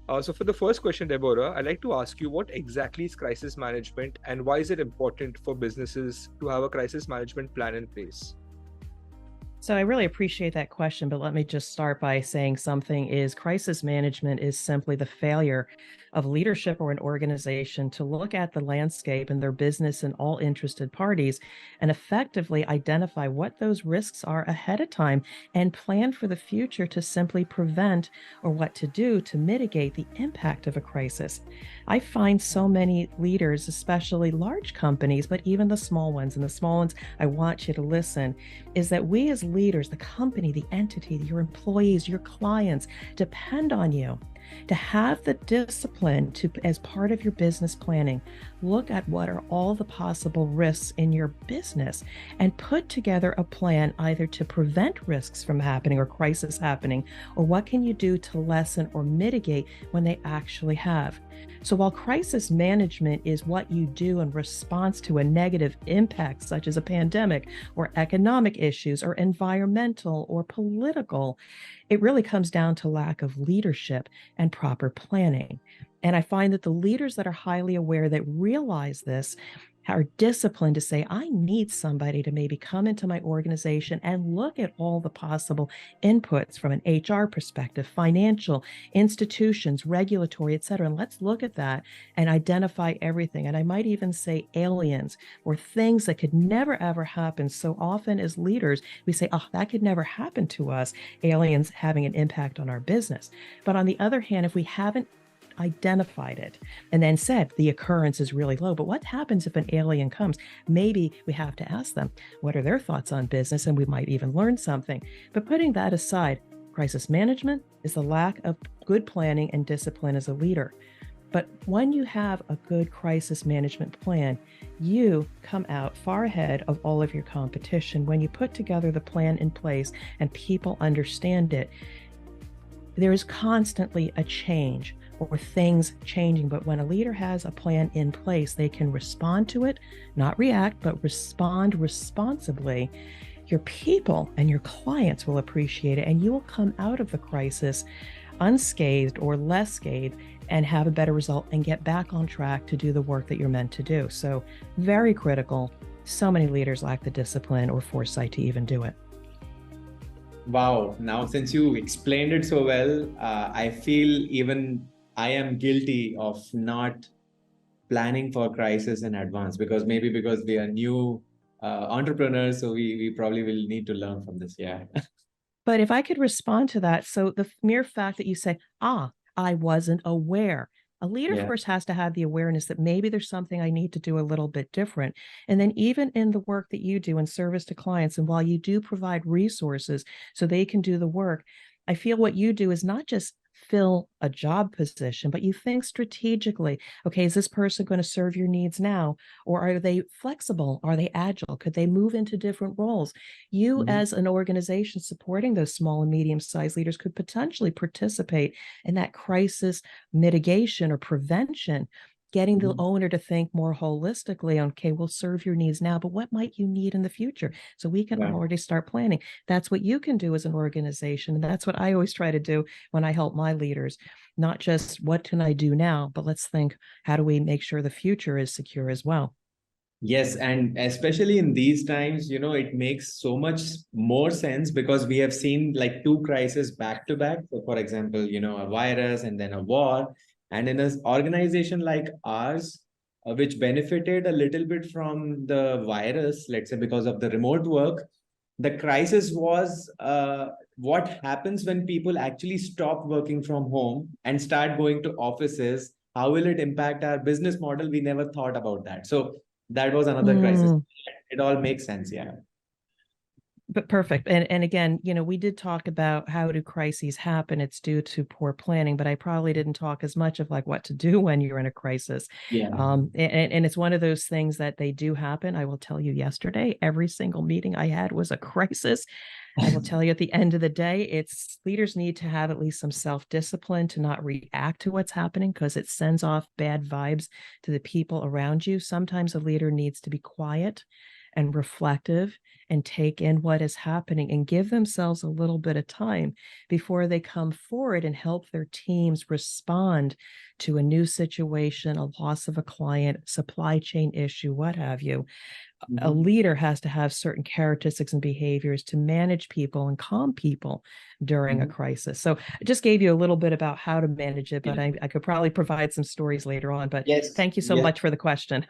So for the first question, Deborah, I'd like to ask you, what exactly is crisis management and why is it important for businesses to have a crisis management plan in place? So I really appreciate that question, but let me just start by saying something is crisis management is simply the failure of leadership or an organization to look at the landscape and their business and all interested parties and effectively identify what those risks are ahead of time and plan for the future to simply prevent or what to do to mitigate the impact of a crisis. I find so many leaders, especially large companies, but even the small ones, and the small ones, I want you to listen, is that we as leaders, the company, the entity, your employees, your clients depend on you to have the discipline to, as part of your business planning, look at what are all the possible risks in your business and put together a plan either to prevent risks from happening or crisis happening, or what can you do to lessen or mitigate when they actually have. So while crisis management is what you do in response to a negative impact, such as a pandemic or economic issues or environmental or political, it really comes down to lack of leadership and proper planning. And I find that the leaders that are highly aware that realize this are disciplined to say, I need somebody to maybe come into my organization and look at all the possible inputs from an HR perspective, financial, institutions, regulatory, et cetera. And let's look at that and identify everything. And I might even say aliens or things that could never, ever happen. So often as leaders, we say, oh, that could never happen to us, aliens having an impact on our business. But on the other hand, if we haven't identified it and then said the occurrence is really low, but what happens if an alien comes? Maybe we have to ask them what are their thoughts on business, and we might even learn something. But putting that aside, crisis management is the lack of good planning and discipline as a leader. But when you have a good crisis management plan, you come out far ahead of all of your competition. When you put together the plan in place and people understand it, there is constantly a change or things changing. But when a leader has a plan in place, they can respond to it, not react, but respond responsibly. Your people and your clients will appreciate it, and you will come out of the crisis unscathed or less scathed and have a better result and get back on track to do the work that you're meant to do. So very critical. So many leaders lack the discipline or foresight to even do it. Wow. Now, since you explained it so well, I feel even I am guilty of not planning for crisis in advance because we are new entrepreneurs. So we probably will need to learn from this. Yeah. But if I could respond to that, so the mere fact that you say, I wasn't aware. A leader Yeah. first has to have the awareness that maybe there's something I need to do a little bit different. And then even in the work that you do in service to clients, and while you do provide resources so they can do the work, I feel what you do is not just fill a job position, but you think strategically, okay, is this person going to serve your needs now? Or are they flexible? Are they agile? Could they move into different roles? You as an organization supporting those small and medium-sized leaders could potentially participate in that crisis mitigation or prevention, getting the owner to think more holistically on, okay, we'll serve your needs now, but what might you need in the future? So we can already start planning. That's what you can do as an organization. And that's what I always try to do when I help my leaders, not just what can I do now, but let's think, how do we make sure the future is secure as well? Yes, and especially in these times, it makes so much more sense because we have seen like two crises back to back. So, for example, a virus and then a war. And in an organization like ours, which benefited a little bit from the virus, let's say because of the remote work, the crisis was what happens when people actually stop working from home and start going to offices. How will it impact our business model? We never thought about that. So that was another crisis. It all makes sense. Yeah. But perfect. And again, we did talk about how do crises happen. It's due to poor planning, but I probably didn't talk as much of like what to do when you're in a crisis. Yeah. And it's one of those things that they do happen. I will tell you yesterday, every single meeting I had was a crisis. I will tell you at the end of the day, it's leaders need to have at least some self-discipline to not react to what's happening because it sends off bad vibes to the people around you. Sometimes a leader needs to be quiet and reflective and take in what is happening and give themselves a little bit of time before they come forward and help their teams respond to a new situation, a loss of a client, supply chain issue, what have you. A leader has to have certain characteristics and behaviors to manage people and calm people during a crisis. So I just gave you a little bit about how to manage it, but I could probably provide some stories later on. But Yes. thank you so much for the question.